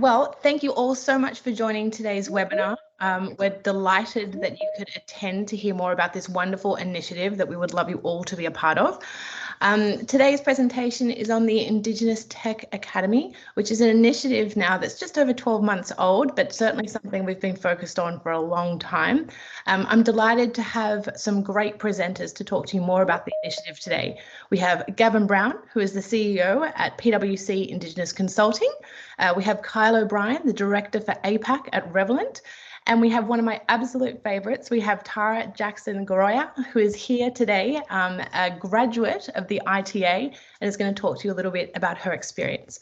Well, thank you all so much for joining today's webinar. We're delighted that you could attend to hear more about this wonderful initiative that we would love you all to be a part of. Today's presentation is on the Indigenous Tech Academy, which is an initiative now that's just over 12 months old, but certainly something we've been focused on for a long time. I'm delighted to have some great presenters to talk to you more about the initiative today. We have Gavin Brown, who is the CEO at PwC Indigenous Consulting. We have Kyle O'Brien, the Director for APAC at Revolent. And we have one of my absolute favourites. We have Tara Jackson-Goroya, who is here today, a graduate of the ITA, and is going to talk to you a little bit about her experience.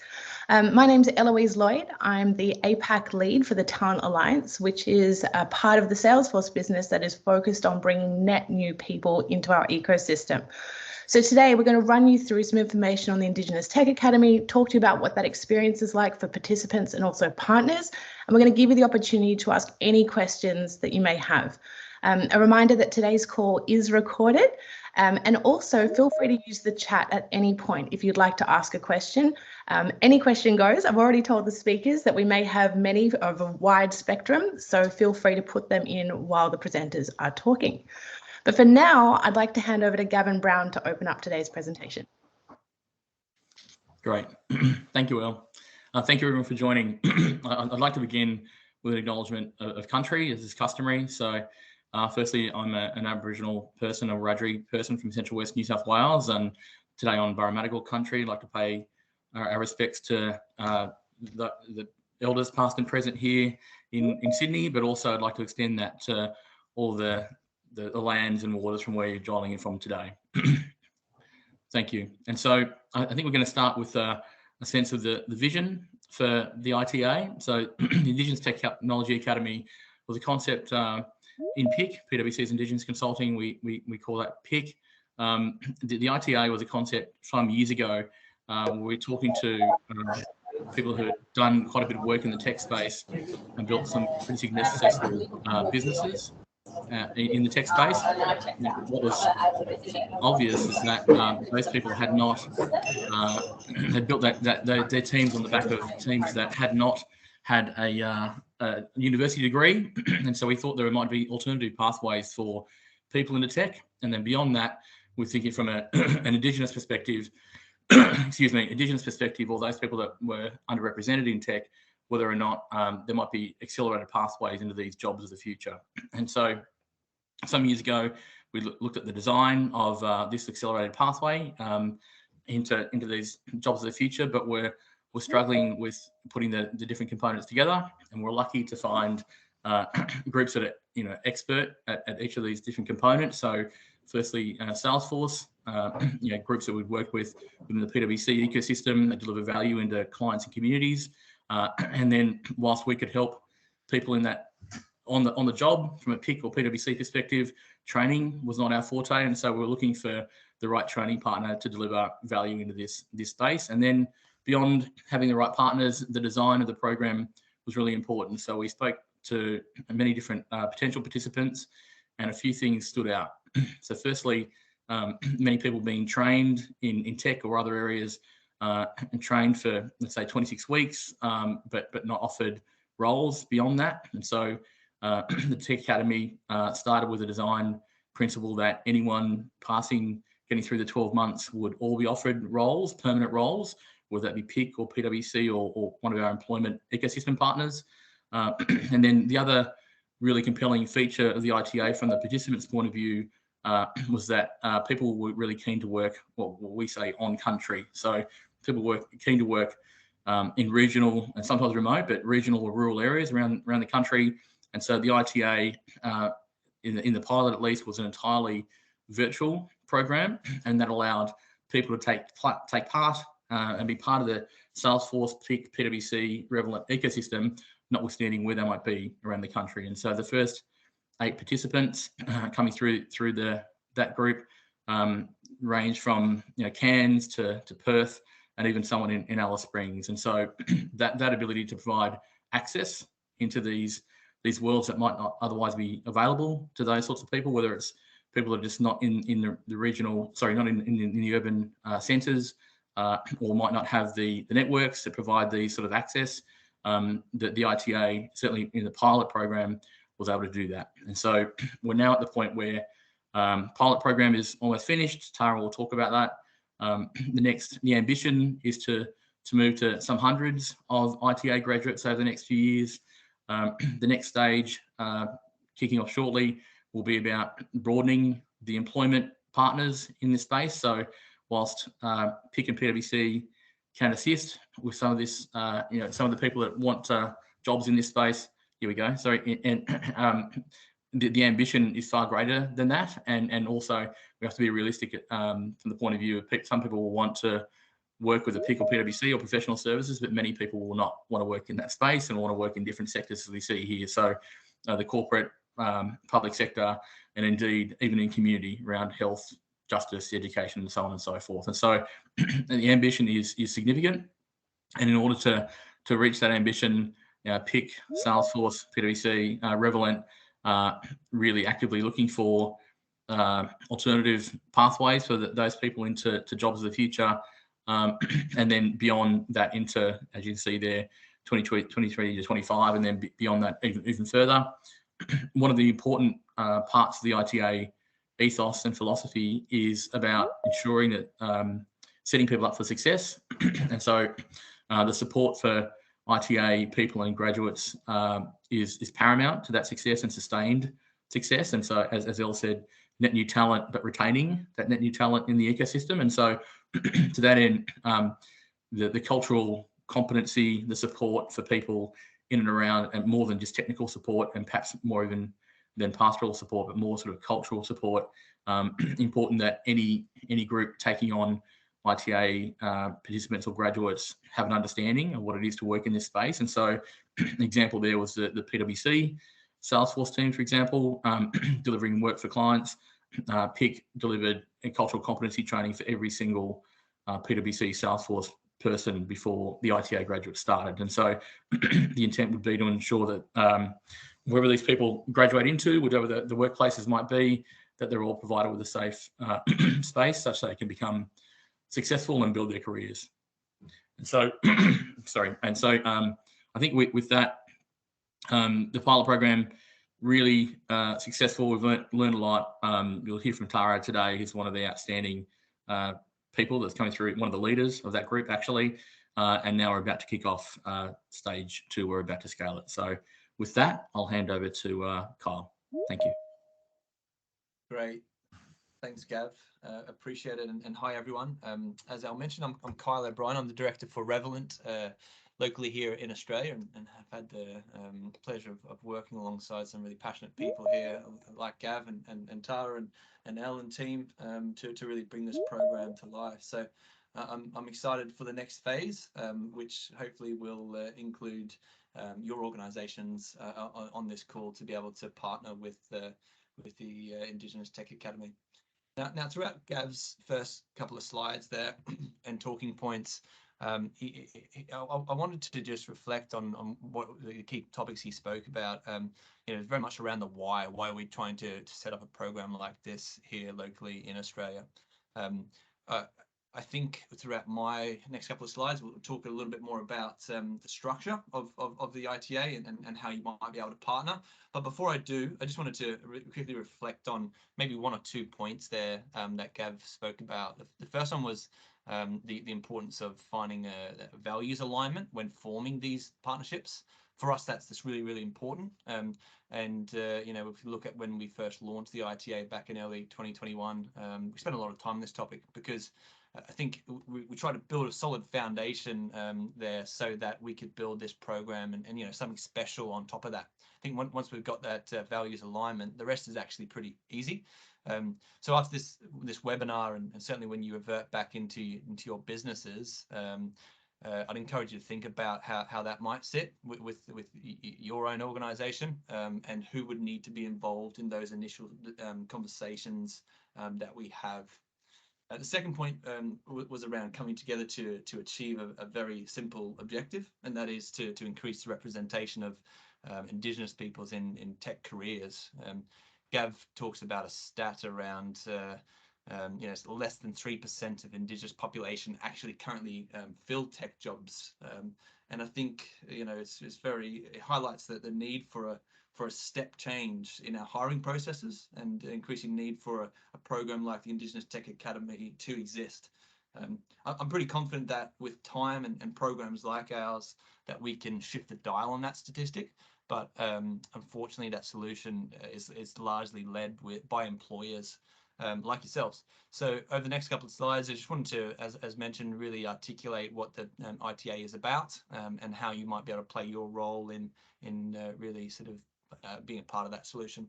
My name's Eloise Lloyd. I'm the APAC lead for the Talent Alliance, which is a part of the Salesforce business that is focused on bringing net new people into our ecosystem. So today we're going to run you through some information on the Indigenous Tech Academy, talk to you about what that experience is like for participants and also partners, and we're going to give you the opportunity to ask any questions that you may have. A reminder that today's call is recorded, and also feel free to use the chat at any point if you'd like to ask a question. Any question goes. I've already told the speakers that we may have many of a wide spectrum, so feel free to put them in while the presenters are talking. But for now, I'd like to hand over to Gavin Brown to open up today's presentation. Great. Thank you, Elle. Thank you, everyone, for joining. I'd like to begin with an acknowledgement of country, as is customary. So firstly, I'm an Aboriginal person, a Wiradjuri person from Central West New South Wales, and today on Baramatigal country, I'd like to pay our respects to the elders past and present here in Sydney, but also I'd like to extend that to all the lands and waters from where you're joining in from today. Thank you. And so I think we're going to start with a sense of the vision for the ITA. So the Indigenous Technology Academy was a concept in PIC, PwC's Indigenous Consulting. We call that PIC. The ITA was a concept some years ago. We're talking to people who had done quite a bit of work in the tech space and built some pretty successful businesses in the tech space. What was obvious is that those people had not had built their teams on the back of teams that had not had a university degree, and so we thought there might be alternative pathways for people into tech. And then beyond that, we're thinking from an Indigenous perspective, Indigenous perspective, or those people that were underrepresented in tech, whether or not there might be accelerated pathways into these jobs of the future. And so some years ago, we looked at the design of this accelerated pathway into these jobs of the future, but we're struggling with putting the different components together, and we're lucky to find groups that are expert at each of these different components. So firstly, Salesforce, groups that we've worked with within the PwC ecosystem that deliver value into clients and communities. And then whilst we could help people in that on the job from a PIC or PwC perspective, training was not our forte, and so we were looking for the right training partner to deliver value into this space. And then beyond having the right partners, the design of the program was really important. So we spoke to many different potential participants, and a few things stood out. So firstly, many people being trained in tech or other areas and trained for, let's say, 26 weeks, but not offered roles beyond that. And so the Tech Academy started with a design principle that anyone getting through the 12 months would all be offered roles, permanent roles, whether that be PIC or PwC or one of our employment ecosystem partners. And then the other really compelling feature of the ITA from the participants' point of view was that people were really keen to work, what we say, on country. So people were keen to work in regional and sometimes remote, but regional or rural areas around the country. And so the ITA, in the pilot at least, was an entirely virtual program, and that allowed people to take part and be part of the Salesforce, PIC, PwC, Revolent ecosystem, notwithstanding where they might be around the country. And so the first 8 participants coming through that group range from Cairns to Perth, and even someone in Alice Springs. And so that ability to provide access into these worlds that might not otherwise be available to those sorts of people, whether it's people that are just not in the regional, not in the urban centres, or might not have the networks to provide these sort of access, the ITA, certainly in the pilot program, was able to do that. And so we're now at the point where pilot program is almost finished. Tara will talk about that. The ambition is to move to some hundreds of ITA graduates over the next few years. The next stage, kicking off shortly, will be about broadening the employment partners in this space. So whilst PIC and PwC can assist with some of this, some of the people that want jobs in this space, here we go. Sorry, and the ambition is far greater than that, and also we have to be realistic from the point of view of some people will want to work with a PIC or PwC or professional services, but many people will not want to work in that space and want to work in different sectors, as we see here. So the corporate, public sector, and indeed even in community around health, justice, education, and so on and so forth. And so the ambition is significant, and in order to reach that ambition, PIC, Salesforce, PwC, Revolent, really actively looking for alternative pathways for those people into jobs of the future, and then beyond that into, as you can see there, 23 to 25, and then beyond that even further. One of the important parts of the ITA ethos and philosophy is about ensuring that setting people up for success. And so the support for ITA people and graduates is paramount to that success and sustained success. And so, as Elle said, net new talent, but retaining that net new talent in the ecosystem. And so to that end, the cultural competency, the support for people in and around, and more than just technical support, and perhaps more even than pastoral support, but more sort of cultural support. Important that any group taking on ITA participants or graduates have an understanding of what it is to work in this space. And so an example there was the PwC Salesforce team, for example, delivering work for clients. PIC delivered a cultural competency training for every single PwC Salesforce person before the ITA graduate started. And so the intent would be to ensure that wherever these people graduate into, whatever the workplaces might be, that they're all provided with a safe space such that they can become successful and build their careers. And so, sorry. And so I think with that, the pilot program really successful. We've learned a lot. You'll hear from Tara today, who's one of the outstanding people that's coming through, one of the leaders of that group, actually. And now we're about to kick off stage 2. We're about to scale it. So with that, I'll hand over to Kyle. Thank you. Great. Thanks, Gav. Appreciate it. And hi, everyone. As Al mentioned, I'm Kyle O'Brien. I'm the director for Revolent locally here in Australia, and have had the pleasure of working alongside some really passionate people here like Gav and Tara and Al and team to really bring this program to life. So I'm excited for the next phase, which hopefully will include your organizations on this call to be able to partner with the Indigenous Tech Academy. Now, throughout Gav's first couple of slides there and talking points, I wanted to just reflect on what the key topics he spoke about. Very much around the why. Why are we trying to set up a program like this here locally in Australia? I think throughout my next couple of slides, we'll talk a little bit more about the structure of the ITA and how you might be able to partner. But before I do, I just wanted to quickly reflect on maybe one or two points there that Gav spoke about. The first one was the importance of finding a values alignment when forming these partnerships. For us, that's really, really important. If you look at when we first launched the ITA back in early 2021, we spent a lot of time on this topic because I think we try to build a solid foundation there so that we could build this program and something special on top of that. I think once we've got that values alignment, the rest is actually pretty easy. So after this webinar, and certainly when you revert back into your businesses, I'd encourage you to think about how that might sit with your own organization, and who would need to be involved in those initial conversations that we have. The second point was around coming together to achieve a very simple objective, and that is to increase the representation of Indigenous peoples in tech careers. Gav talks about a stat around less than 3% of Indigenous population actually currently fill tech jobs, And I think, you know, it highlights the need for a step change in our hiring processes, and increasing need for a program like the Indigenous Tech Academy to exist. I'm pretty confident that with time and programs like ours, that we can shift the dial on that statistic. But unfortunately, that solution is largely led by employers like yourselves. So over the next couple of slides, I just wanted to, as mentioned, really articulate what the ITA is about, and how you might be able to play your role in really sort of being a part of that solution.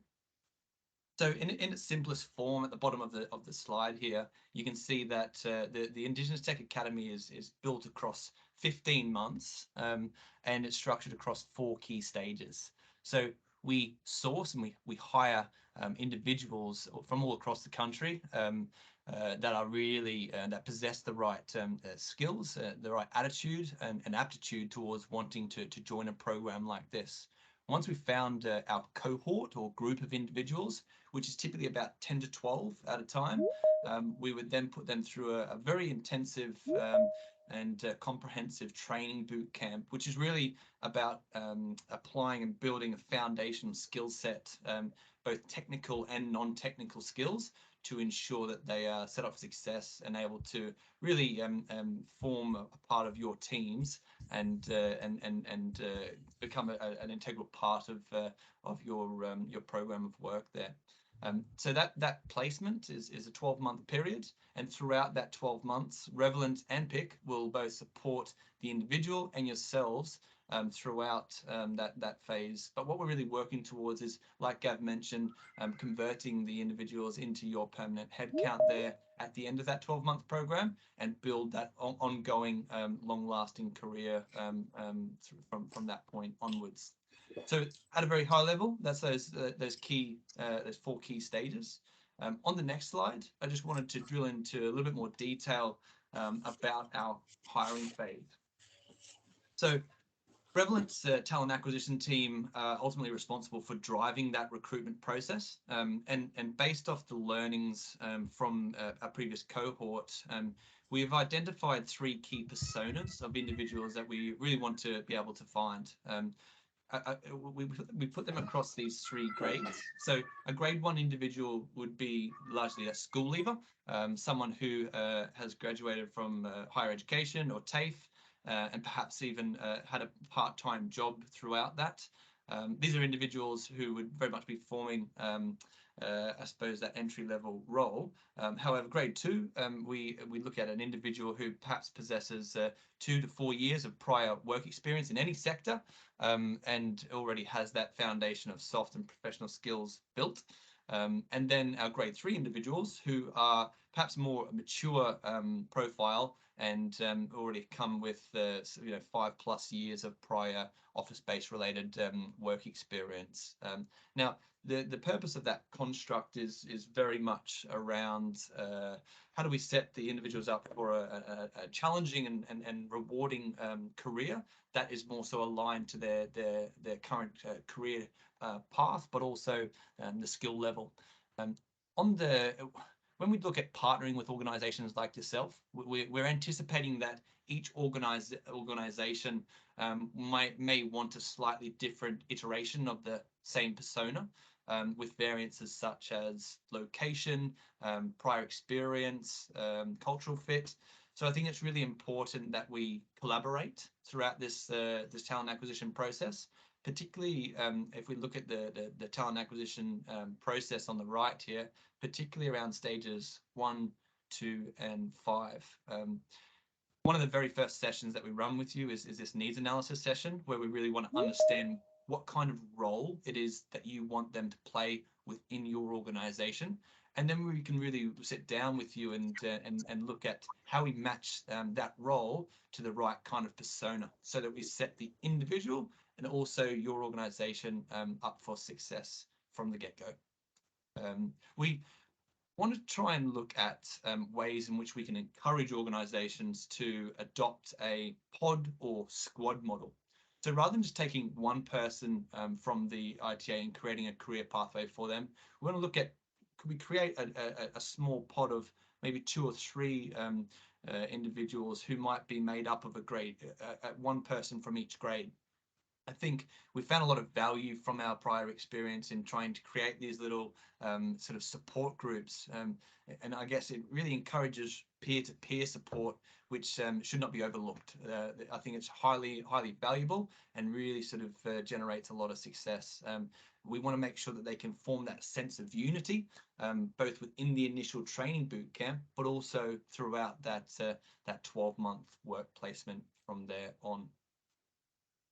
So in its simplest form, at the bottom of the slide here, you can see that the Indigenous Tech Academy is built across 15 months, and it's structured across 4 key stages. So we source and we hire individuals from all across the country that are really that possess the right skills, the right attitude and aptitude towards wanting to join a program like this. Once we've found our cohort or group of individuals, which is typically about 10 to 12 at a time, we would then put them through a very intensive and comprehensive training boot camp, which is really about applying and building a foundation skill set, both technical and non-technical skills, to ensure that they are set up for success and able to really form a part of your teams and become an integral part of your program of work there. So that placement is a 12-month period, and throughout that 12 months, Revolent and PIC will both support the individual and yourselves throughout that phase. But what we're really working towards is, like Gav mentioned, converting the individuals into your permanent headcount there at the end of that 12-month program, and build that ongoing long-lasting career from that point onwards. So at a very high level, that's those 4 key stages. On the next slide, I just wanted to drill into a little bit more detail about our hiring phase. So Revolent's talent acquisition team are ultimately responsible for driving that recruitment process, and based off the learnings from our previous cohort, we've identified 3 key personas of individuals that we really want to be able to find. We put them across these 3 grades. So a grade 1 individual would be largely a school leaver, someone who has graduated from higher education or TAFE, and perhaps even had a part-time job throughout that. These are individuals who would very much be forming, I suppose, that entry-level role. However, grade 2, we look at an individual who perhaps possesses 2 to 4 years of prior work experience in any sector, and already has that foundation of soft and professional skills built. And then our grade 3 individuals, who are perhaps more mature profile and already come with 5+ years of prior office-based related work experience. Now, the purpose of that construct is very much around how do we set the individuals up for a challenging and rewarding career that is more so aligned to their current career path, but also the skill level. When we look at partnering with organizations like yourself, we're anticipating that each organization may want a slightly different iteration of the same persona, with variances such as location, prior experience, cultural fit. So I think it's really important that we collaborate throughout this talent acquisition process, particularly if we look at the talent acquisition process on the right here, particularly around stages 1, 2, and 5. One of the very first sessions that we run with you is this needs analysis session, where we really want to understand what kind of role it is that you want them to play within your organization. And then we can really sit down with you and look at how we match that role to the right kind of persona, so that we set the individual and also your organization up for success from the get-go. We want to try and look at ways in which we can encourage organizations to adopt a pod or squad model. So rather than just taking one person from the ITA and creating a career pathway for them, we want to look at, could we create a small pod of maybe 2 or 3 individuals who might be made up of a grade, one person from each grade. I think we found a lot of value from our prior experience in trying to create these little sort of support groups. And I guess it really encourages peer-to-peer support, which should not be overlooked. I think it's highly valuable and really sort of generates a lot of success. We want to make sure that they can form that sense of unity, both within the initial training boot camp, but also throughout that 12-month work placement from there on.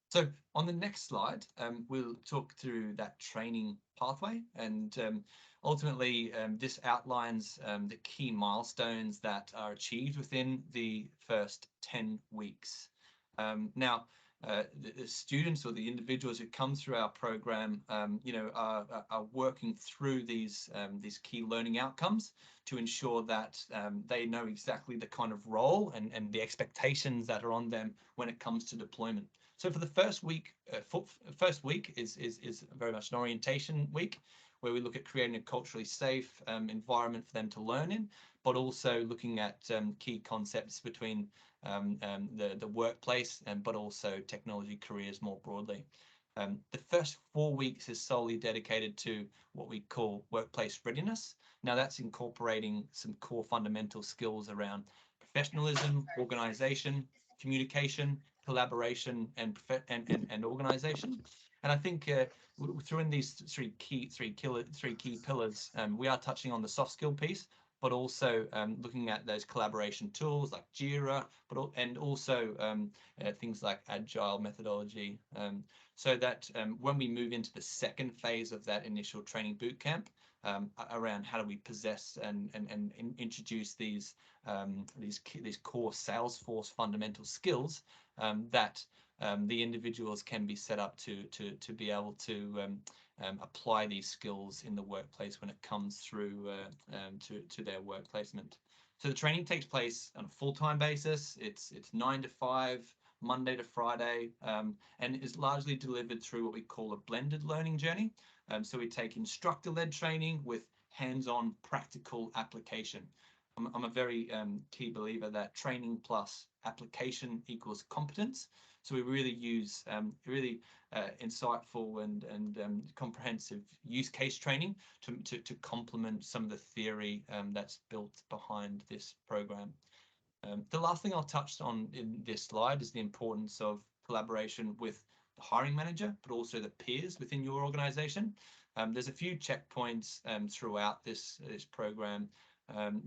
So on the next slide, we'll talk through that training pathway, and ultimately this outlines the key milestones that are achieved within the first 10 weeks. Now, the students or the individuals who come through our program, are working through these key learning outcomes to ensure that they know exactly the kind of role and the expectations that are on them when it comes to deployment. So for the first week, is very much an orientation week, where we look at creating a culturally safe environment for them to learn in, but also looking at key concepts between the workplace but also technology careers more broadly. The first 4 weeks is solely dedicated to what we call workplace readiness. Now that's incorporating some core fundamental skills around professionalism, organization, communication, collaboration, and organization. And I think through in these three key pillars, we are touching on the soft skill piece, but also looking at those collaboration tools like Jira, and also things like agile methodology, so that when we move into the second phase of that initial training boot camp, around how do we possess and introduce these core Salesforce fundamental skills, that the individuals can be set up to be able to apply these skills in the workplace when it comes through to their work placement. So the training takes place on a full-time basis. It's 9 to 5, Monday to Friday, and is largely delivered through what we call a blended learning journey. So we take instructor-led training with hands-on practical application. I'm a very key believer that training plus application equals competence. So we really use insightful and comprehensive use case training to complement some of the theory that's built behind this program. The last thing I'll touch on in this slide is the importance of collaboration with the hiring manager, but also the peers within your organization. There's a few checkpoints throughout this program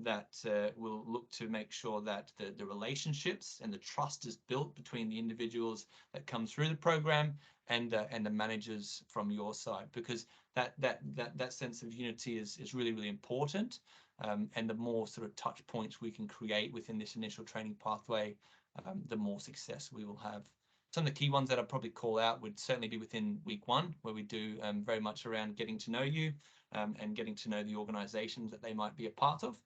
that will look to make sure that the relationships and the trust is built between the individuals that come through the program and the managers from your side, because that sense of unity is really important. And the more sort of touch points we can create within this initial training pathway, the more success we will have. Some of the key ones that I'd probably call out would certainly be within week 1, where we do very much around getting to know you and getting to know the organizations that they might be a part of.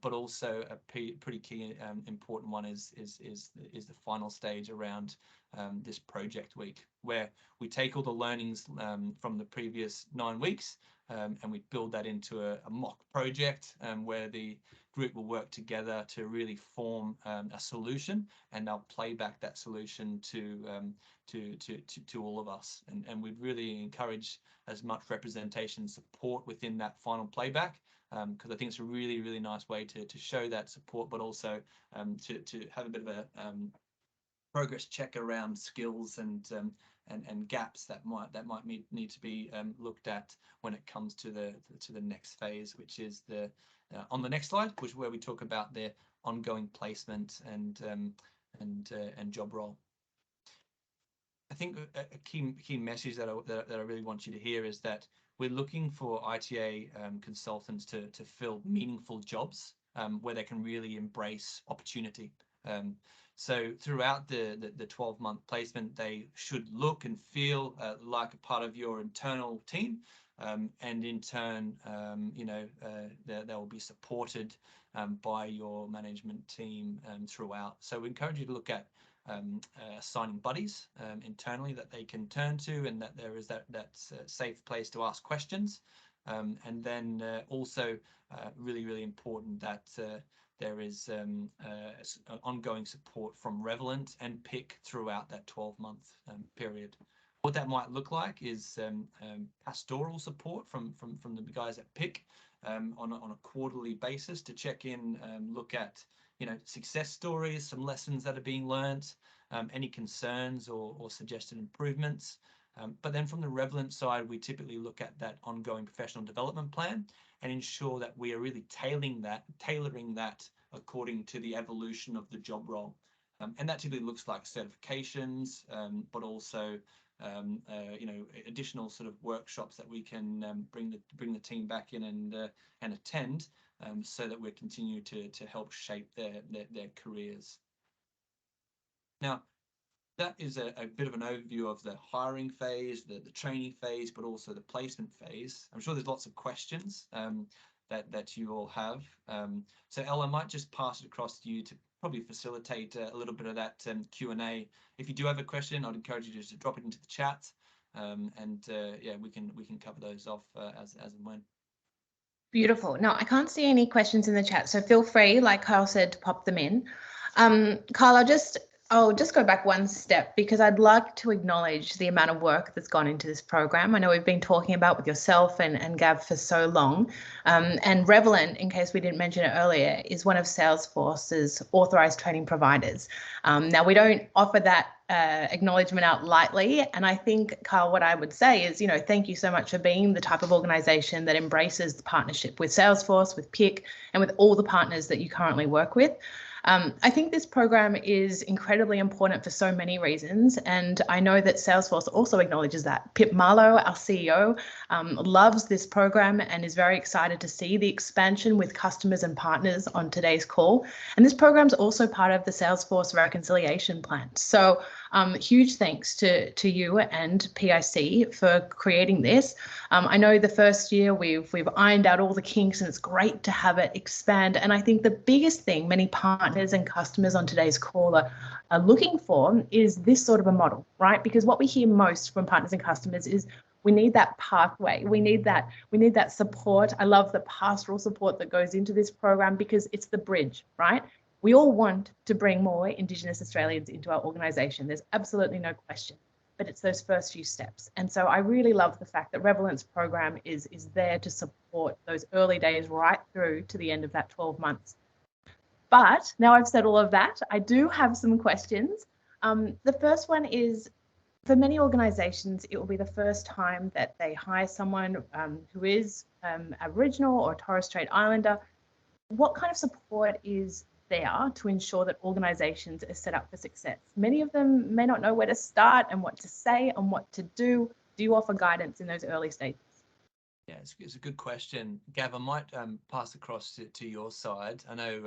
But also a pretty key important one is the final stage around this project week, where we take all the learnings from the previous 9 weeks and we build that into a mock project where the group will work together to really form a solution, and they'll play back that solution to all of us. And we'd really encourage as much representation and support within that final playback, because I think it's a really nice way to show that support, but also to have a bit of a progress check around skills and gaps that might need to be looked at when it comes to the next phase, which is on the next slide, which is where we talk about the ongoing placement and job role. I think a key message that I really want you to hear is that we're looking for ITA consultants to fill meaningful jobs where they can really embrace opportunity. So throughout the 12-month placement, they should look and feel like a part of your internal team, and in turn, they will be supported by your management team throughout. So we encourage you to look at assigning buddies internally that they can turn to, and that there is that safe place to ask questions. And then also really important that there is ongoing support from Revolent and PIC throughout that 12-month period. What that might look like is pastoral support from the guys at PIC on a quarterly basis to check in, look at success stories, some lessons that are being learnt, any concerns or suggested improvements. But then from the Revolent side, we typically look at that ongoing professional development plan and ensure that we are really tailoring that according to the evolution of the job role. And that typically looks like certifications, but also additional sort of workshops that we can bring the team back in and attend, so that we're continuing to help shape their careers. Now, that is a bit of an overview of the hiring phase, the training phase, but also the placement phase. I'm sure there's lots of questions that you all have. So Elle, I might just pass it across to you to probably facilitate a little bit of that Q&A. If you do have a question, I'd encourage you just to drop it into the chat, yeah, we can cover those off as and when. Beautiful. No, I can't see any questions in the chat, so feel free, like Kyle said, to pop them in. Kyle, I'll just go back one step, because I'd like to acknowledge the amount of work that's gone into this program. I know we've been talking about with yourself and Gav for so long. And Revolent, in case we didn't mention it earlier, is one of Salesforce's authorized training providers. Now, we don't offer that acknowledgement out lightly. And I think, Kyle, what I would say is, thank you so much for being the type of organization that embraces the partnership with Salesforce, with PIC, and with all the partners that you currently work with. I think this program is incredibly important for so many reasons, and I know that Salesforce also acknowledges that. Pip Marlowe, our CEO, loves this program and is very excited to see the expansion with customers and partners on today's call. And this program is also part of the Salesforce reconciliation plan. So huge thanks to you and PIC for creating this. I know the first year we've ironed out all the kinks, and it's great to have it expand. And I think the biggest thing many partners and customers on today's call are looking for is this sort of a model, right? Because what we hear most from partners and customers is we need that pathway. We need that support. I love the pastoral support that goes into this program, because it's the bridge, right? We all want to bring more Indigenous Australians into our organisation. There's absolutely no question, but it's those first few steps. And so I really love the fact that Revolent's program is there to support those early days right through to the end of that 12 months. But now I've said all of that, I do have some questions. The first one is, for many organisations, it will be the first time that they hire someone who is Aboriginal or Torres Strait Islander. What kind of support is there to ensure that organisations are set up for success? Many of them may not know where to start and what to say and what to do. Do you offer guidance in those early stages? Yeah, it's a good question. Gav, I might pass across to your side. I know,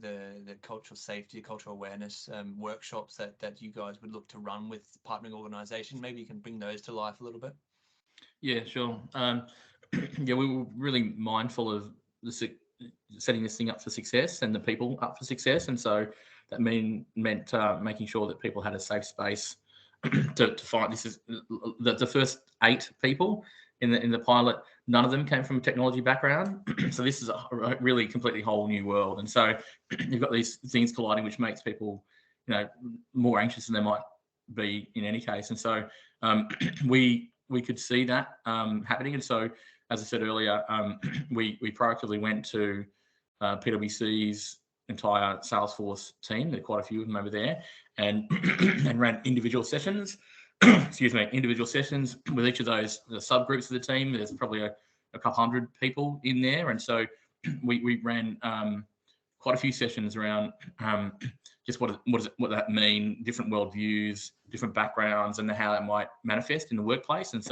the cultural safety, cultural awareness workshops that you guys would look to run with partnering organisations. Maybe you can bring those to life a little bit. Yeah, sure. Yeah, we were really mindful of setting this thing up for success and the people up for success. And so that meant making sure that people had a safe space to fight. This is the first 8 people in the pilot, none of them came from a technology background. So this is a really completely whole new world. And so you've got these things colliding, which makes people, more anxious than they might be in any case. And so we could see that happening. And so, as I said earlier, we proactively went to PwC's entire Salesforce team. There are quite a few of them over there, and and ran individual sessions. Individual sessions with each of those the subgroups of the team. There's probably a couple hundred people in there, and so we ran quite a few sessions around just what that mean, different worldviews, different backgrounds, and how that might manifest in the workplace, and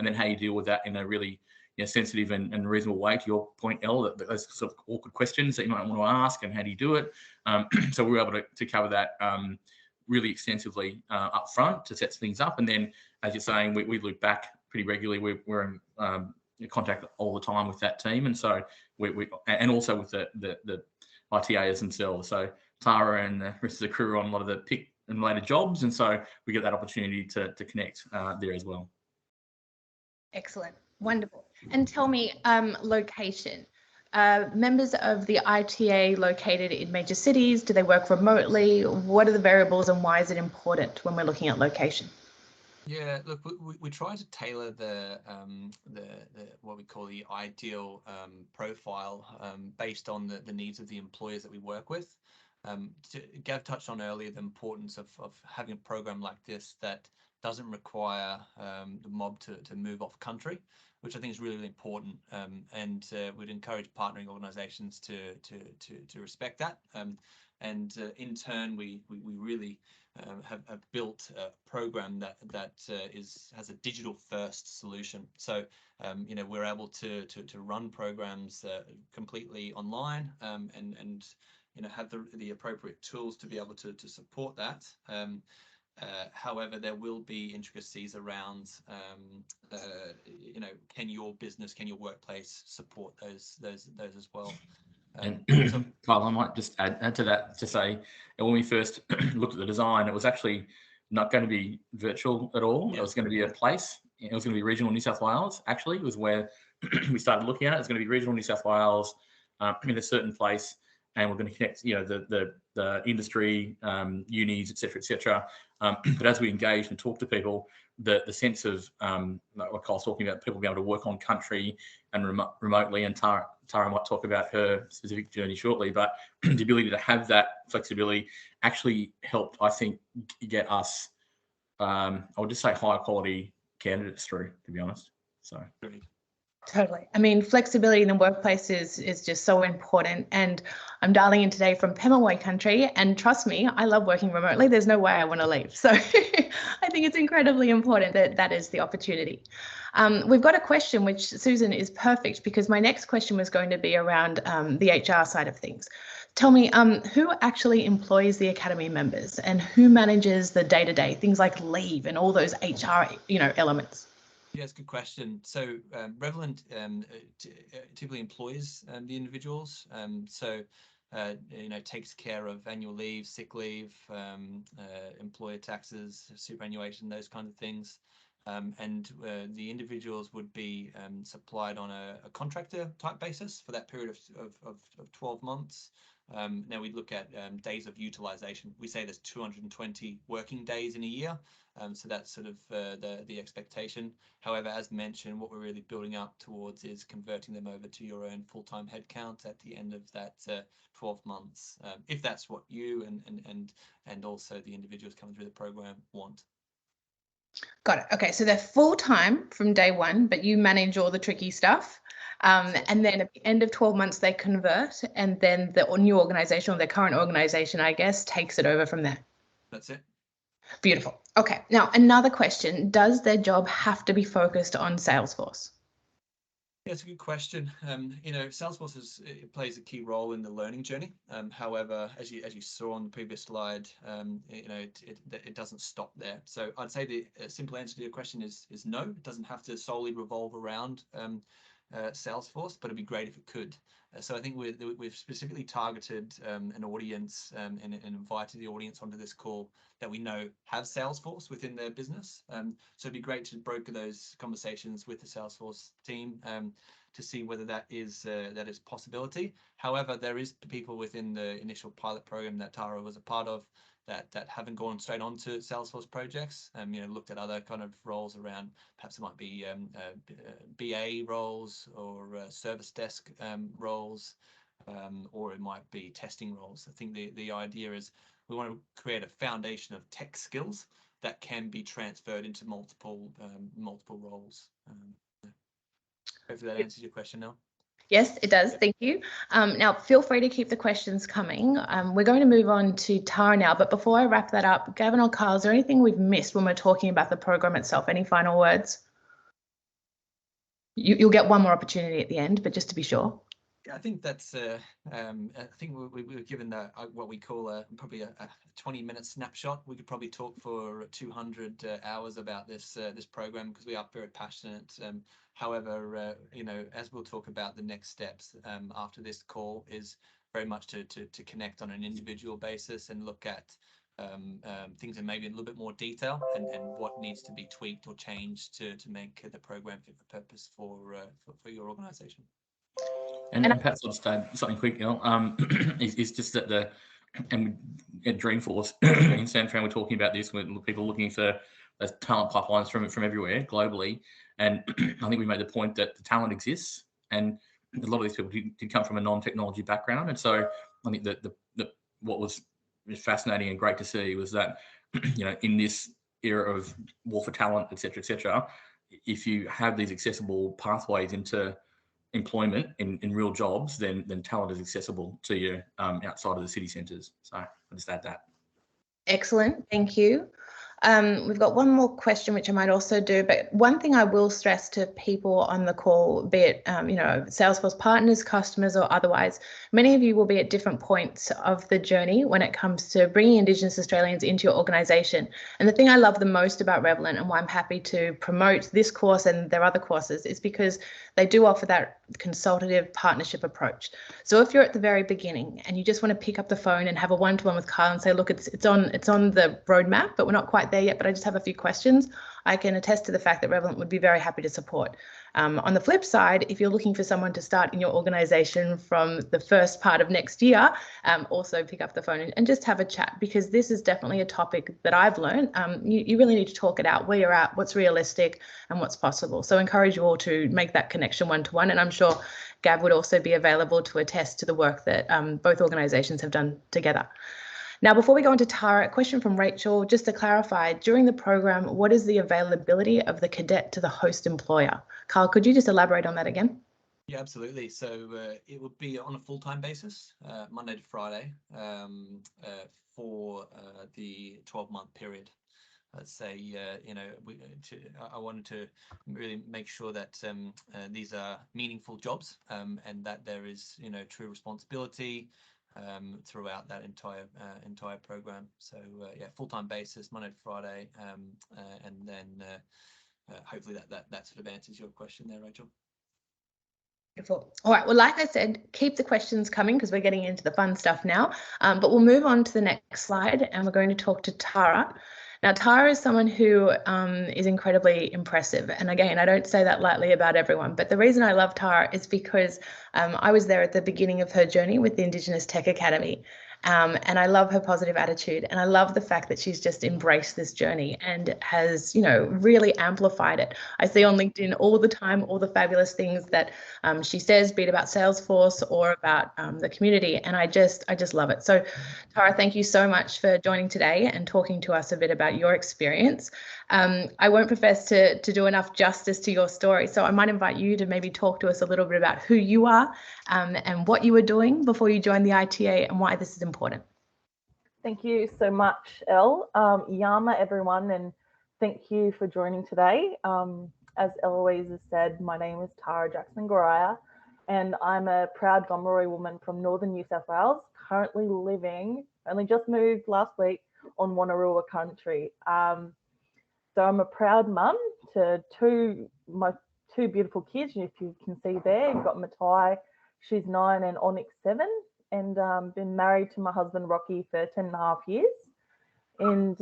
then how you deal with that in a really sensitive and reasonable way. To your point, Elle, that those sort of awkward questions that you might want to ask, and how do you do it? So we were able to cover that really extensively up front to set things up. And then, as you're saying, we loop back pretty regularly. We're in contact all the time with that team. And so and also with the ITAs themselves. So Tara and the rest of the crew are on a lot of the PIC and related jobs. And so we get that opportunity to connect there as well. Excellent. Wonderful. And tell me, location. Members of the ITA located in major cities, do they work remotely? What are the variables and why is it important when we're looking at location? Yeah, look, we try to tailor the what we call the ideal profile based on the needs of the employers that we work with. Gav touched on earlier the importance of having a program like this that doesn't require the mob to move off country, which I think is really, really important. And we'd encourage partnering organisations to respect that. And in turn, we really have built a program that has a digital first solution. So we're able to run programs completely online and have the appropriate tools to be able to support that. However, there will be intricacies around, can your business, can your workplace support those as well? And Kyle, I might just add to that to say, when we first looked at the design, it was actually not going to be virtual at all. Yeah. It was going to be a place. It was going to be regional New South Wales. Actually, was where we started looking at it. It's going to be regional New South Wales in a certain place, and we're going to connect, the industry, unis, etc. But as we engage and talk to people, the sense of like what Kyle's talking about, people being able to work on country and remotely, and Tara might talk about her specific journey shortly, but the ability to have that flexibility actually helped, I think, get us, I would just say, higher quality candidates through, to be honest. So. Totally. I mean, flexibility in the workplace is just so important. And I'm dialing in today from Pemulwuy country. And trust me, I love working remotely. There's no way I want to leave. So I think it's incredibly important that that is the opportunity. We've got a question, which, Susan, is perfect because my next question was going to be around the HR side of things. Tell me, who actually employs the Academy members and who manages the day-to-day, things like leave and all those HR, elements? Yeah, it's a good question. So Revolent typically employs the individuals. Takes care of annual leave, sick leave, employer taxes, superannuation, those kind of things. And the individuals would be supplied on a contractor type basis for that period of 12 months. Now we look at days of utilization. We say there's 220 working days in a year. So that's sort of the expectation. However, as mentioned, what we're really building up towards is converting them over to your own full-time headcount at the end of that 12 months, if that's what you and also the individuals coming through the program want. Got it. Okay, so they're full-time from day one, but you manage all the tricky stuff. And then at the end of 12 months, they convert, and then the new organization or their current organization, I guess, takes it over from there. That's it. Beautiful. Okay, now another question. Does their job have to be focused on Salesforce? Yeah, it's a good question. Salesforce plays a key role in the learning journey. However, as you saw on the previous slide, it doesn't stop there. So I'd say the simple answer to your question is no. It doesn't have to solely revolve around Salesforce, but it'd be great if it could. So I think we've specifically targeted an audience and invited the audience onto this call that we know have Salesforce within their business. So it'd be great to broker those conversations with the Salesforce team to see whether that is a possibility. However, there is people within the initial pilot program that Tara was a part of that haven't gone straight on to Salesforce projects. Looked at other kind of roles around, perhaps it might be BA roles or service desk roles, or it might be testing roles. I think the idea is we want to create a foundation of tech skills that can be transferred into multiple roles. Hopefully that answers your question now. Yes, it does. Thank you. Now, feel free to keep the questions coming. We're going to move on to Tara now, but before I wrap that up, Gavin or Carl, is there anything we've missed when we're talking about the program itself? Any final words? You'll get one more opportunity at the end, but just to be sure. Yeah, I think that's. I think we were given what we call probably a 20-minute snapshot. We could probably talk for 200 hours about this program because we are very passionate. However, as we'll talk about the next steps after this call is very much to connect on an individual basis and look at things in maybe a little bit more detail and what needs to be tweaked or changed to make the program fit for purpose for your organization. And perhaps I'll just add something quick, is just that and at Dreamforce in San Fran, we're talking about this when people are looking for those talent pipelines from everywhere globally. And I think we made the point that the talent exists, and a lot of these people did come from a non-technology background. And so I think that what was fascinating and great to see was that, in this era of war for talent, et cetera, if you have these accessible pathways into employment in real jobs, then talent is accessible to you outside of the city centres. So I'll just add that. Excellent, thank you. We've got one more question, which I might also do, but one thing I will stress to people on the call, be it, Salesforce partners, customers, or otherwise, many of you will be at different points of the journey when it comes to bringing Indigenous Australians into your organisation. And the thing I love the most about Revolent, and why I'm happy to promote this course and their other courses, is because they do offer that consultative partnership approach. So if you're at the very beginning and you just want to pick up the phone and have a one-to-one with Kyle and say, look, it's on the roadmap, but we're not quite there yet, but I just have a few questions, I can attest to the fact that Revolent would be very happy to support. On the flip side, if you're looking for someone to start in your organisation from the first part of next year, also pick up the phone and just have a chat, because this is definitely a topic that I've learned. You really need to talk it out, where you're at, what's realistic and what's possible. So I encourage you all to make that connection one-to-one, and I'm sure Gav would also be available to attest to the work that both organisations have done together. Now, before we go on to Tara, a question from Rachel, just to clarify, during the program, what is the availability of the cadet to the host employer? Carl, could you just elaborate on that again? Yeah, absolutely. So it would be on a full-time basis, Monday to Friday, for the 12-month period. Let's say, I wanted to really make sure that these are meaningful jobs, and that there is, true responsibility throughout that entire program. So yeah, full-time basis, Monday to Friday, and then hopefully that sort of answers your question there, Rachel. Beautiful. All right. Well, like I said, keep the questions coming because we're getting into the fun stuff now. But we'll move on to the next slide, and we're going to talk to Tara. Now, Tara is someone who is incredibly impressive. And again, I don't say that lightly about everyone, but the reason I love Tara is because I was there at the beginning of her journey with the Indigenous Tech Academy. And I love her positive attitude, and I love the fact that she's just embraced this journey and has, really amplified it. I see on LinkedIn all the time all the fabulous things that she says, be it about Salesforce or about the community, and I just love it. So, Tara, thank you so much for joining today and talking to us a bit about your experience. I won't profess to do enough justice to your story, so I might invite you to maybe talk to us a little bit about who you are and what you were doing before you joined the ITA and why this is important. Thank you so much, Elle. Yama, everyone, and thank you for joining today. As Eloise has said, my name is Tara Jackson-Goraya, and I'm a proud Gomeroi woman from northern New South Wales, currently living, only just moved last week, on Wonnarua country. So I'm a proud mum to my two beautiful kids. If you can see there, you've got Matai, she's 9, and Onyx 7, and been married to my husband Rocky for 10.5 years. And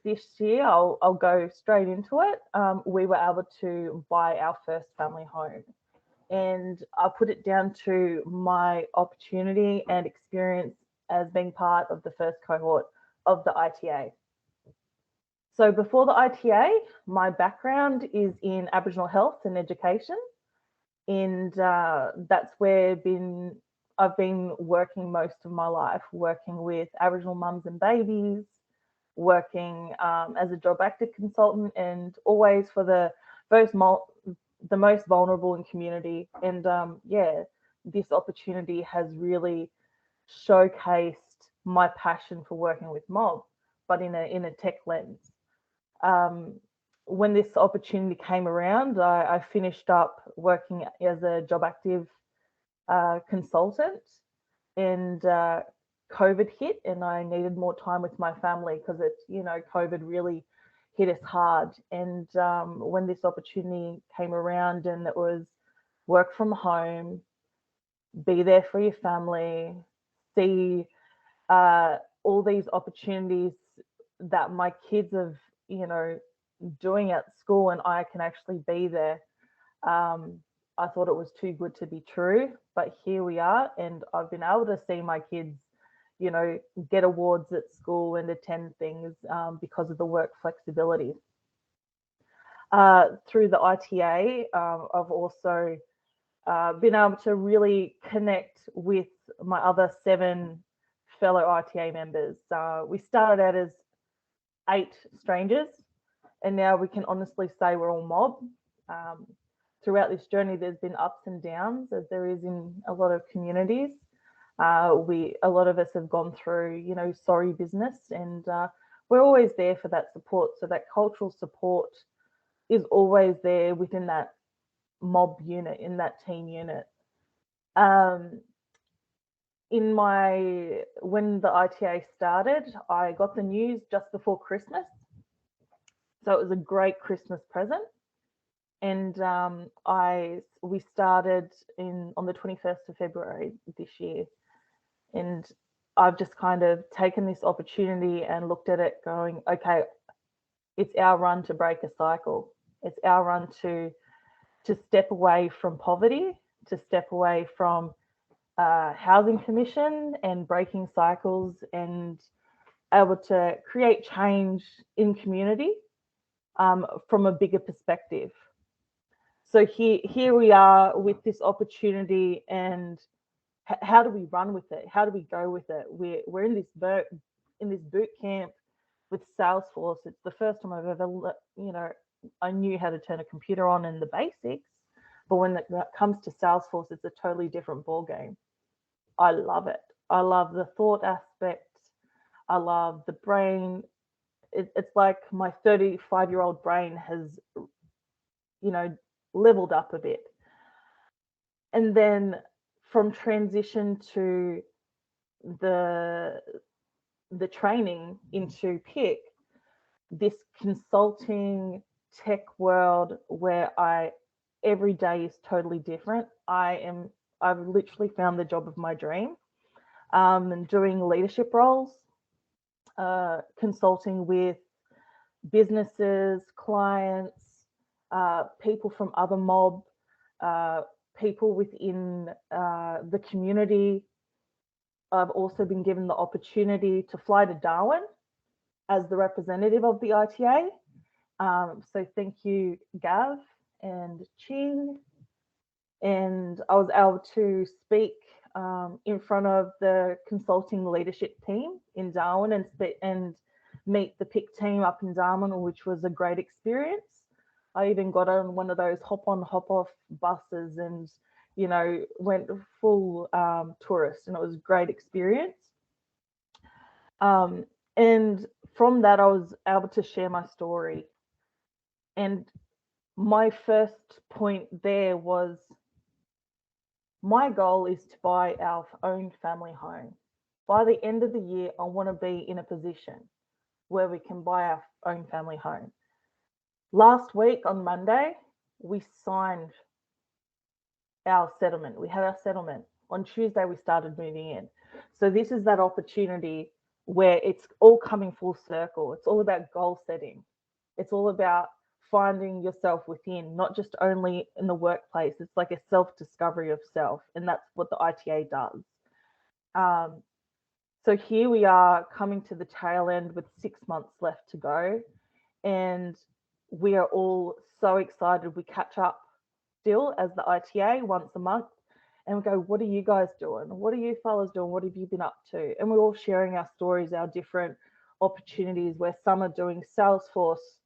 this year, I'll go straight into it. We were able to buy our first family home, and I put it down to my opportunity and experience as being part of the first cohort of the ITA. So before the ITA, my background is in Aboriginal health and education, and that's where I've been working most of my life, working with Aboriginal mums and babies, working as a job active consultant, and always for the most vulnerable in community. And this opportunity has really showcased my passion for working with mob, but in a tech lens. When this opportunity came around, I finished up working as a job active consultant, and COVID hit, and I needed more time with my family because COVID really hit us hard. And when this opportunity came around, and it was work from home, be there for your family, see all these opportunities that my kids have, doing at school, and I can actually be there. I thought it was too good to be true, but here we are, and I've been able to see my kids, you know, get awards at school and attend things because of the work flexibility. Through the ITA, I've also been able to really connect with my other 7 fellow ITA members. We started out as 8 strangers, and now we can honestly say we're all mob. Throughout this journey, there's been ups and downs, as there is in a lot of communities. A lot of us have gone through, you know, sorry business, and we're always there for that support. So that cultural support is always there within that mob unit, in that team unit. When the ITA started, I got the news just before Christmas, so it was a great Christmas present. And we started on the 21st of February this year, and I've just kind of taken this opportunity and looked at it, going, okay, it's our run to break a cycle. It's our run to step away from poverty, to step away from housing commission and breaking cycles, and able to create change in community from a bigger perspective. So here we are with this opportunity, and how do we run with it? How do we go with it? We're in this boot camp with Salesforce. It's the first time I've ever, you know, I knew how to turn a computer on and the basics, but when it comes to Salesforce, it's a totally different ball game. I love it. I love the thought aspect. I love the brain. It's like my 35-year-old brain has, you know, leveled up a bit. And then from transition to the training into PIC, this consulting tech world where every day is totally different. I've literally found the job of my dream, and doing leadership roles, consulting with businesses, clients, people from other mob, people within the community. I've also been given the opportunity to fly to Darwin as the representative of the ITA. So thank you, Gav and Ching. And I was able to speak in front of the consulting leadership team in Darwin and meet the PIC team up in Darwin, which was a great experience. I even got on one of those hop-on, hop-off buses and, you know, went full tourist, and it was a great experience. And from that, I was able to share my story. And my first point there was, my goal is to buy our own family home. By the end of the year, I want to be in a position where we can buy our own family home. Last week on Monday, we signed our settlement. We had our settlement. On Tuesday, we started moving in. So this is that opportunity where it's all coming full circle. It's all about goal setting. It's all about finding yourself within, not just only in the workplace. It's like a self-discovery of self, and that's what the ITA does. So here we are coming to the tail end with 6 months left to go, and we are all so excited. We catch up still as the ITA once a month, and we go, what are you guys doing? What are you fellas doing? What have you been up to? And we're all sharing our stories, our different opportunities, where some are doing Salesforce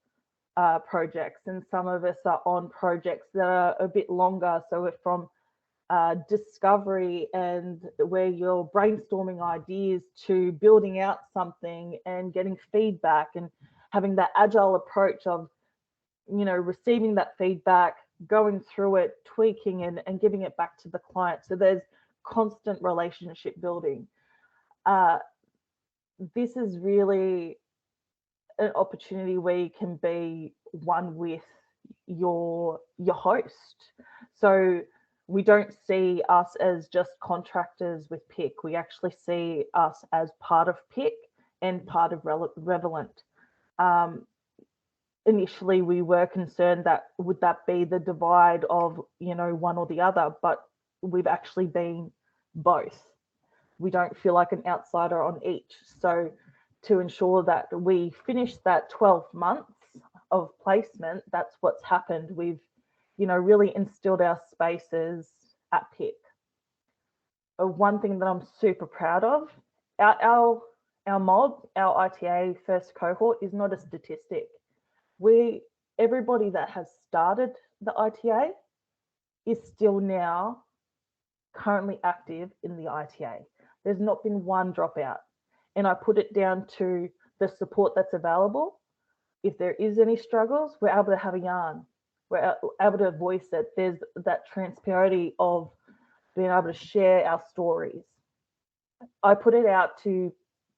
projects, and some of us are on projects that are a bit longer. So we're from discovery and where you're brainstorming ideas to building out something and getting feedback and having that agile approach of, you know, receiving that feedback, going through it, tweaking and giving it back to the client. So there's constant relationship building. This is really an opportunity where you can be one with your host. So we don't see us as just contractors with PIC. We actually see us as part of PIC and part of Revolent. initially we were concerned that would that be the divide of, you know, one or the other, but we've actually been both. We don't feel like an outsider on each. So to ensure that we finish that 12 months of placement, that's what's happened. We've, you know, really instilled our spaces at PIC. One thing that I'm super proud of, our mob, our ITA first cohort is not a statistic. Everybody that has started the ITA is still now currently active in the ITA. There's not been one dropout. And I put it down to the support that's available. If there is any struggles, we're able to have a yarn. We're able to voice it. There's that transparency of being able to share our stories. I put it out to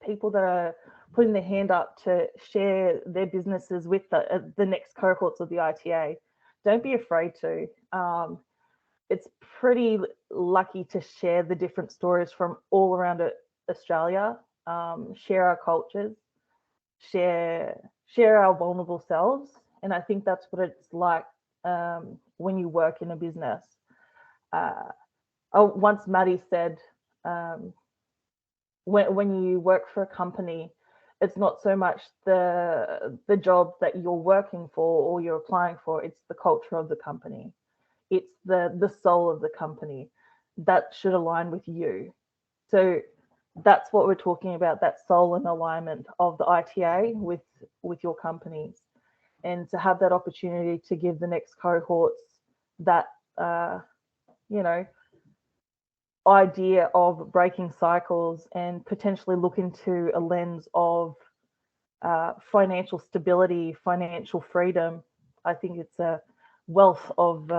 people that are putting their hand up to share their businesses with the next cohorts of the ITA. Don't be afraid to. It's pretty lucky to share the different stories from all around Australia, share our cultures, share our vulnerable selves. And I think that's what it's like when you work in a business. Once Maddie said, when you work for a company, it's not so much the job that you're working for or you're applying for, it's the culture of the company. It's the soul of the company that should align with you. So that's what we're talking about, that soul and alignment of the ITA with your companies. And to have that opportunity to give the next cohorts that, you know, idea of breaking cycles and potentially look into a lens of financial stability, financial freedom. I think it's a wealth of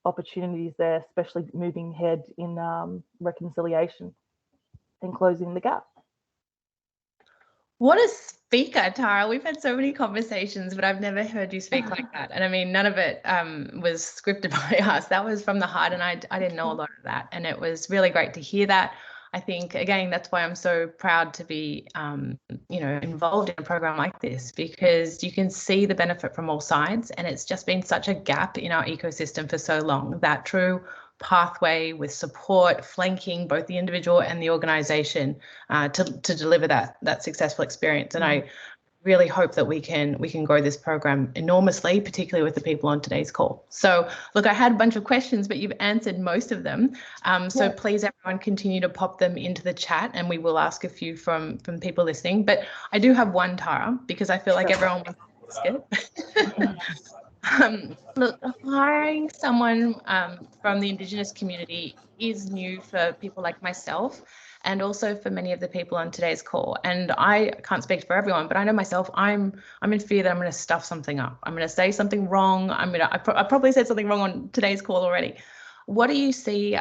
opportunities there, especially moving ahead in reconciliation and closing the gap. What a speaker, Tara. We've had so many conversations, but I've never heard you speak like that. And I mean, none of it was scripted by us. That was from the heart, and I didn't know a lot of that. And it was really great to hear that. I think, again, that's why I'm so proud to be, you know, involved in a program like this, because you can see the benefit from all sides. And it's just been such a gap in our ecosystem for so long, that true pathway with support, flanking both the individual and the organization to deliver that successful experience. And I really hope that we can grow this program enormously, particularly with the people on today's call. So look, I had a bunch of questions, but you've answered most of them. So please, everyone, continue to pop them into the chat, and we will ask a few from people listening. But I do have one, Tara, because I feel like everyone wants to ask it. Look, hiring someone from the Indigenous community is new for people like myself, and also for many of the people on today's call. And I can't speak for everyone, but I know myself, I'm in fear that I'm going to stuff something up. I'm going to say something wrong. I probably said something wrong on today's call already. What do you see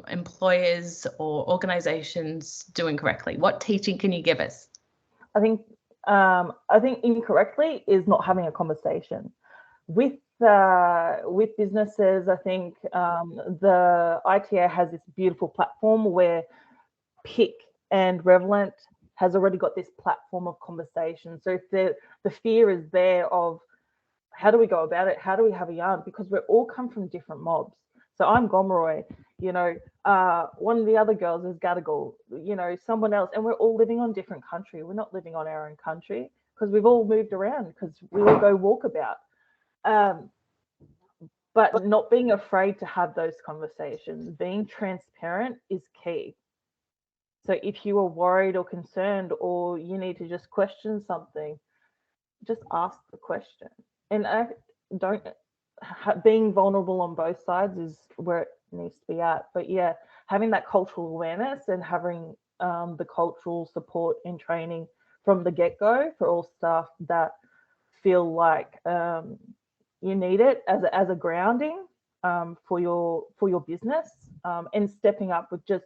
employers or organizations doing correctly? What teaching can you give us? I think incorrectly is not having a conversation with businesses. I think the ITA has this beautiful platform where PIC and Revolent has already got this platform of conversation. So if the fear is there of how do we go about it, how do we have a yarn, because we all come from different mobs. So I'm Gomeroi, you know, one of the other girls is Gadigal, you know, someone else, and we're all living on different country. We're not living on our own country because we've all moved around because we all go walkabout. But not being afraid to have those conversations, being transparent is key. So if you are worried or concerned, or you need to just question something, just ask the question. And being vulnerable on both sides is where it needs to be at. But yeah, having that cultural awareness and having the cultural support and training from the get-go for all staff that feel like you need it as a grounding for your business, and stepping up with just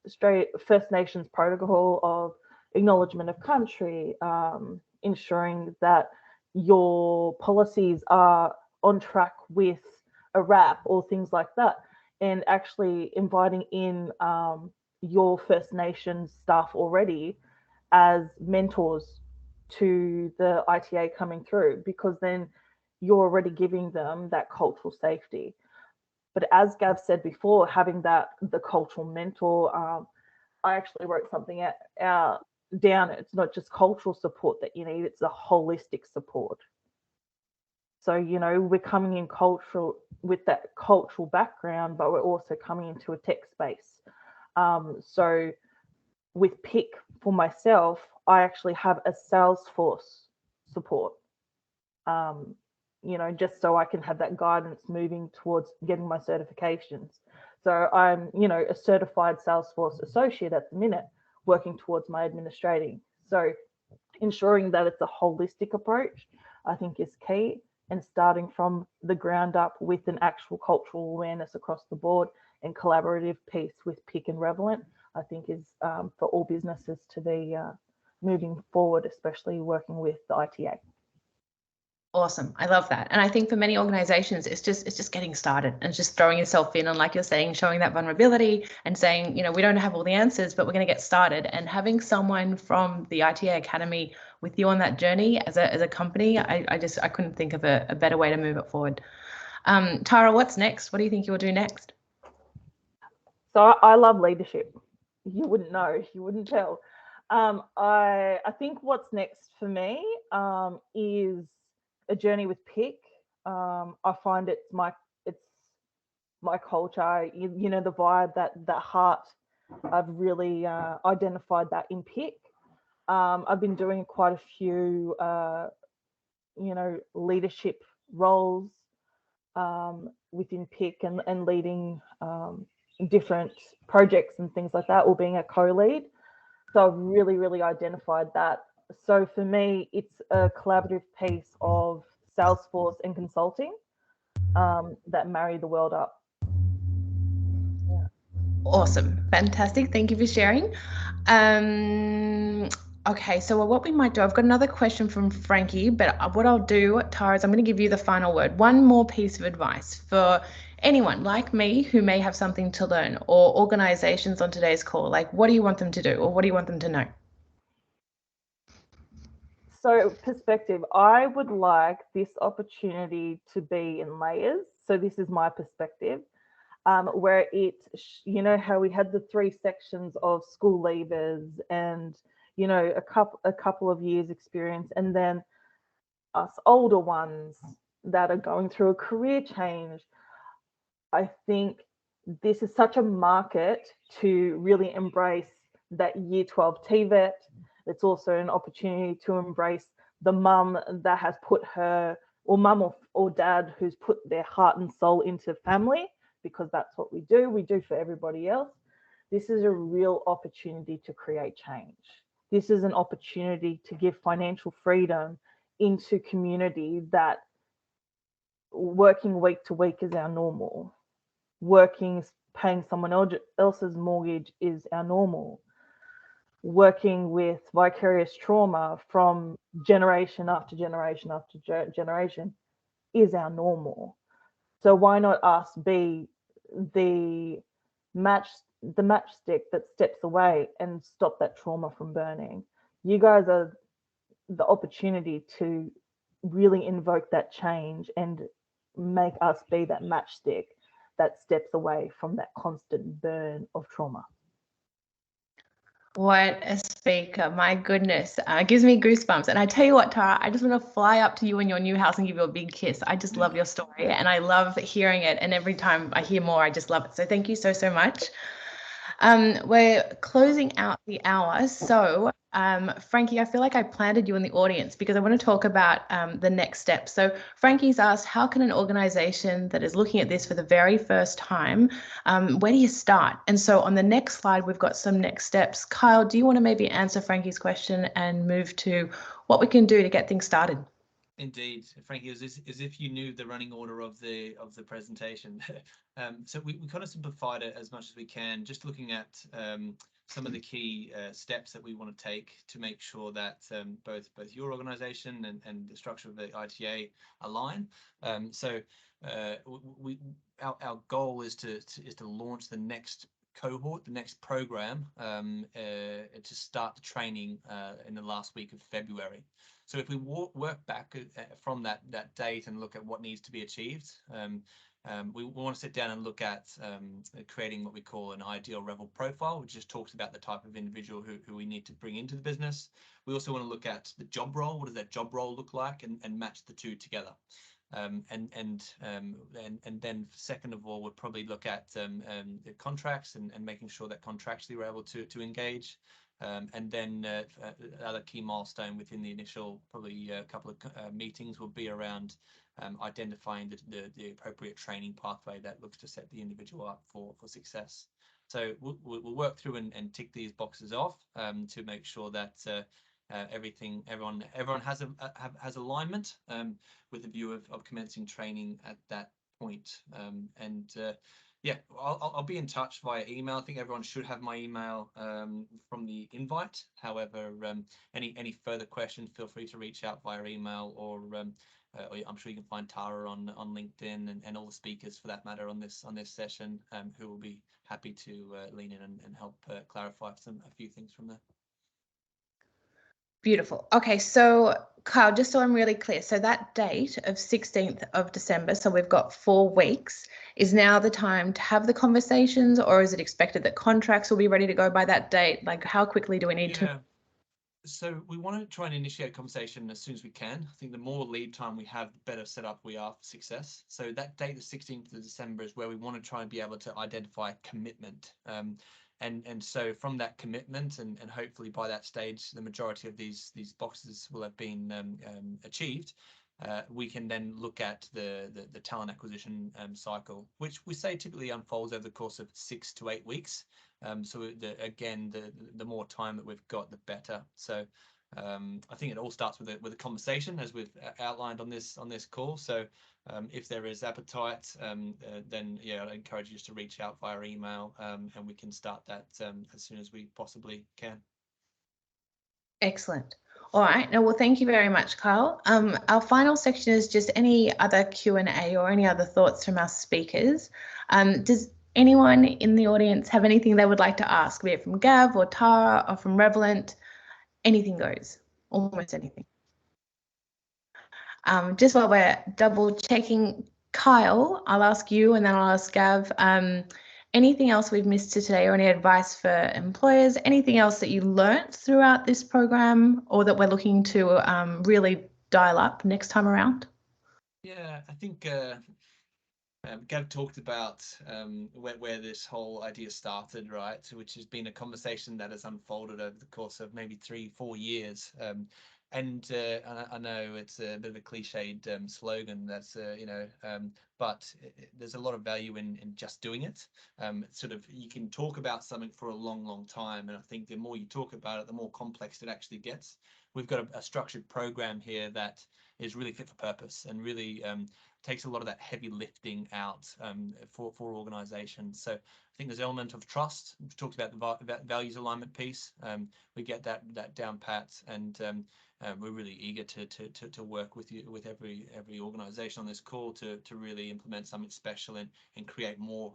straight First Nations protocol of acknowledgement of country, ensuring that your policies are on track with a RAP or things like that, and actually inviting in your First Nations staff already as mentors to the ITA coming through, because then you're already giving them that cultural safety. But as Gav said before, having the cultural mentor, I actually wrote something out down. It's not just cultural support that you need, it's a holistic support. So, we're coming in with that cultural background, but we're also coming into a tech space. So with PIC for myself, I actually have a Salesforce support, just so I can have that guidance moving towards getting my certifications. So I'm, a certified Salesforce associate at the minute, working towards my administrating. So ensuring that it's a holistic approach, I think, is key, and starting from the ground up with an actual cultural awareness across the board and collaborative piece with PIC and Revolent, I think is for all businesses to be moving forward, especially working with the ITA. Awesome. I love that. And I think for many organizations, it's just getting started and just throwing yourself in, and like you're saying, showing that vulnerability and saying, we don't have all the answers, but we're going to get started. And having someone from the ITA Academy with you on that journey as a company, I couldn't think of a better way to move it forward. Tara, what's next? What do you think you'll do next? So I love leadership. You wouldn't know, you wouldn't tell. I think what's next for me is a journey with PIC. I find it's my culture, the vibe, that heart. I've really identified that in PIC. I've been doing quite a few, leadership roles within PIC and leading different projects and things like that, or being a co-lead. So I've really, really identified that. So for me, it's a collaborative piece of Salesforce and consulting that marry the world up. Yeah. Awesome. Fantastic. Thank you for sharing. Okay, so what we might do, I've got another question from Frankie, but what I'll do, Tara, is I'm going to give you the final word. One more piece of advice for anyone like me who may have something to learn, or organizations on today's call. Like, what do you want them to do, or what do you want them to know? So perspective, I would like this opportunity to be in layers. So this is my perspective, where how we had the 3 sections of school leavers and, a couple of years experience, and then us older ones that are going through a career change. I think this is such a market to really embrace that year 12 TVET. It's also an opportunity to embrace the mum that has put her, or mum or dad who's put their heart and soul into family, because that's what we do for everybody else. This is a real opportunity to create change. This is an opportunity to give financial freedom into community that working week to week is our normal. Paying someone else's mortgage is our normal. Working with vicarious trauma from generation after generation after generation is our normal. So why not us be the matchstick that steps away and stop that trauma from burning? You guys are the opportunity to really invoke that change and make us be that matchstick that steps away from that constant burn of trauma. What a speaker. My goodness. It gives me goosebumps. And I tell you what, Tara, I just want to fly up to you in your new house and give you a big kiss. I just love your story, and I love hearing it. And every time I hear more, I just love it. So thank you so, so much. We're closing out the hour. So Frankie, I feel like I planted you in the audience because I want to talk about the next step. So Frankie's asked, how can an organization that is looking at this for the very first time, where do you start? And so on the next slide, we've got some next steps. Kyle, do you want to maybe answer Frankie's question and move to what we can do to get things started? Indeed, Frankie, as if you knew the running order of the presentation. So we kind of simplified it as much as we can, just looking at some of the key steps that we want to take to make sure that both your organization and the structure of the ITA align. So our goal is to launch the next cohort, the next program, to start the training in the last week of February. So if we work back from that date and look at what needs to be achieved, we want to sit down and look at creating what we call an ideal Revel profile, which just talks about the type of individual who we need to bring into the business. We also want to look at the job role. What does that job role look like, and match the two together. And then second of all, we'll probably look at the contracts and making sure that contractually we're able to engage. And then other key milestone within the initial probably a couple of meetings will be around identifying the appropriate training pathway that looks to set the individual up for success. So we'll work through and tick these boxes off to make sure that everyone has alignment with the view of commencing training at that point. Yeah, I'll be in touch via email. I think everyone should have my email from the invite. However, any further questions, feel free to reach out via email, or I'm sure you can find Tara on LinkedIn and all the speakers for that matter on this session, who will be happy to lean in and help clarify a few things from there. Beautiful. Okay, so Kyle, just so I'm really clear, so that date of 16th of December, so we've got 4 weeks, is now the time to have the conversations, or is it expected that contracts will be ready to go by that date? Like, how quickly do we need to? So we want to try and initiate a conversation as soon as we can. I think the more lead time we have, the better set up we are for success. So that date, the 16th of December, is where we want to try and be able to identify commitment. And so from that commitment, and hopefully by that stage, the majority of these boxes will have been achieved. We can then look at the talent acquisition cycle, which we say typically unfolds over the course of 6 to 8 weeks. So again, the more time that we've got, the better. So I think it all starts with a conversation, as we've outlined on this call. So if there is appetite, then yeah, I'd encourage you to reach out via email, and we can start that as soon as we possibly can. Excellent. All right. No, well, thank you very much, Kyle. Our final section is just any other Q&A or any other thoughts from our speakers. Does anyone in the audience have anything they would like to ask, be it from Gav or Tara or from Revolent? Anything goes, almost anything. Just while we're double checking, Kyle, I'll ask you and then I'll ask Gav, anything else we've missed today, or any advice for employers, anything else that you learnt throughout this program, or that we're looking to really dial up next time around? Yeah, I think Gav talked about where this whole idea started, right? Which has been a conversation that has unfolded over the course of maybe 3-4 years. And I know it's a bit of a cliched slogan, that's but there's a lot of value in just doing it. Sort of, you can talk about something for a long time, and I think the more you talk about it, the more complex it actually gets. We've got a structured program here that is really fit for purpose, and really takes a lot of that heavy lifting out for organizations. So I think there's an element of trust. We've talked about the values alignment piece. We get that down pat, and we're really eager to work with every organization on this call to really implement something special and create more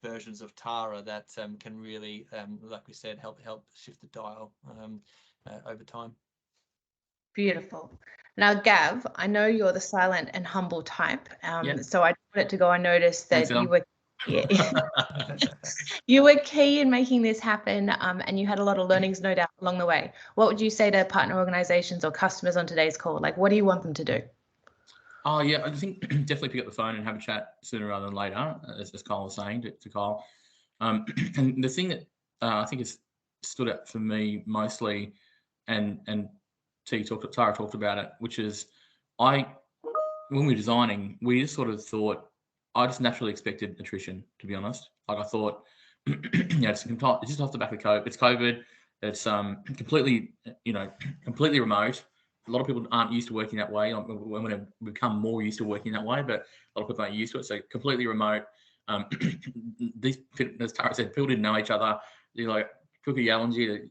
versions of Tara that can really, like we said, help shift the dial over time. Beautiful. Now, Gav, I know you're the silent and humble type, so I wanted to go unnoticed that you were you were key in making this happen, and you had a lot of learnings, no doubt, along the way. What would you say to partner organizations or customers on today's call? Like, what do you want them to do? Oh, yeah, I think definitely pick up the phone and have a chat sooner rather than later, as Kyle was saying to Kyle. And the thing that I think has stood out for me mostly, and Tara talked about it, which is when we were designing, we just sort of thought, I just naturally expected attrition, to be honest. Like, I thought, it's just off the back of COVID. It's COVID. It's completely remote. A lot of people aren't used to working that way. We're going to become more used to working that way, but a lot of people aren't used to it. So completely remote. These, as Tara said, people didn't know each other. You're like Cookie Yalanji,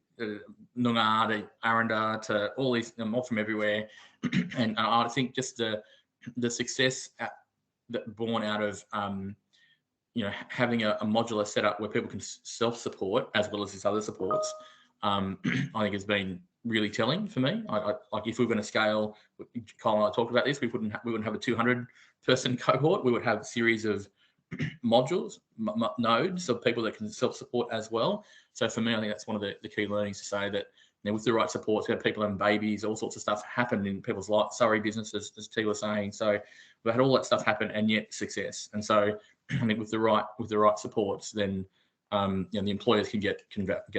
Noongar, to Aranda, to all these, all from everywhere. And I think just the success that born out of having a modular setup where people can self-support as well as these other supports, I think has been really telling for me. Like if we were going to scale, Kyle and I talked about this, we wouldn't have a 200-person cohort. We would have a series of modules, nodes of people that can self-support as well. So for me, I think that's one of the key learnings, to say that with the right supports, we have people having babies, all sorts of stuff happen in people's life, Surrey businesses, as T was saying. So we've had all that stuff happen, and yet success. And so I think with the right supports, then the employers can get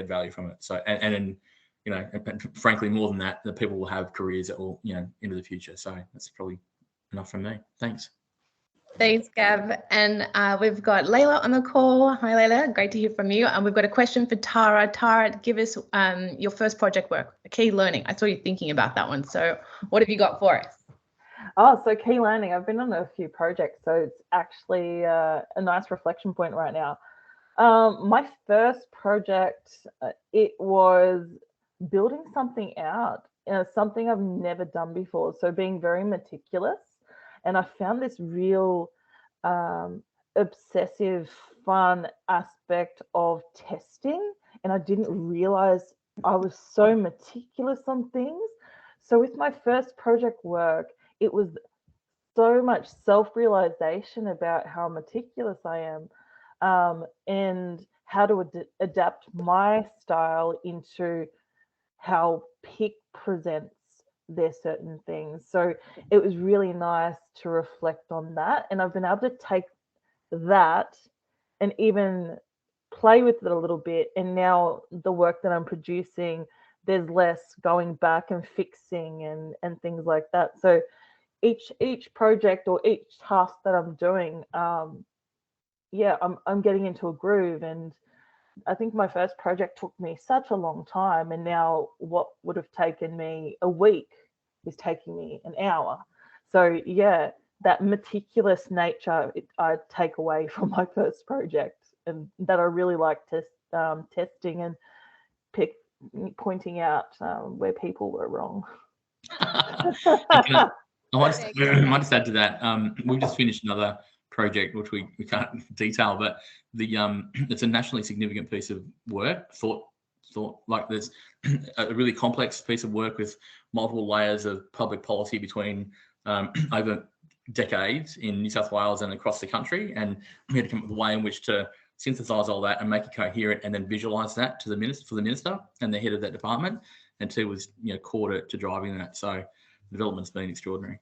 value from it. So and frankly, more than that, the people will have careers that will into the future. So that's probably enough from me. Thanks. Thanks, Gav. And we've got Layla on the call. Hi, Layla. Great to hear from you. And we've got a question for Tara. Tara, give us your first project work, a key learning. I saw you thinking about that one. So what have you got for us? Oh, so key learning. I've been on a few projects, so it's actually a nice reflection point right now. My first project, it was building something out, something I've never done before. So being very meticulous. And I found this real obsessive, fun aspect of testing. And I didn't realize I was so meticulous on things. So with my first project work, it was so much self-realization about how meticulous I am, and how to adapt my style into how PIC presents their certain things. So it was really nice to reflect on that, and I've been able to take that and even play with it a little bit, and now the work that I'm producing, there's less going back and fixing and things like that. So each project or each task that I'm doing, I'm getting into a groove. And I think my first project took me such a long time, and now what would have taken me a week is taking me an hour. So yeah, that meticulous nature I take away from my first project, and that I really like testing and pointing out where people were wrong. I might just add to that. We've just finished another project, which we can't detail, but it's a nationally significant piece of work. Thought like there's a really complex piece of work with multiple layers of public policy between over decades in New South Wales and across the country, and we had to come up with a way in which to synthesize all that and make it coherent, and then visualize that to the minister and the head of that department. And T was core to driving that. So development's been extraordinary.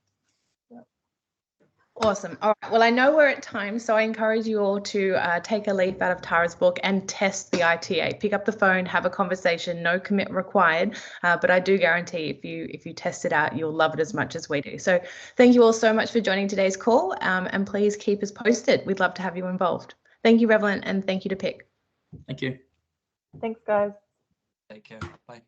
Awesome. All right. Well, I know we're at time, so I encourage you all to take a leaf out of Tara's book and test the ITA. Pick up the phone, have a conversation. No commit required, but I do guarantee if you test it out, you'll love it as much as we do. So thank you all so much for joining today's call, and please keep us posted. We'd love to have you involved. Thank you, Revolent, and thank you to PIC. Thank you. Thanks, guys. Take care. Bye.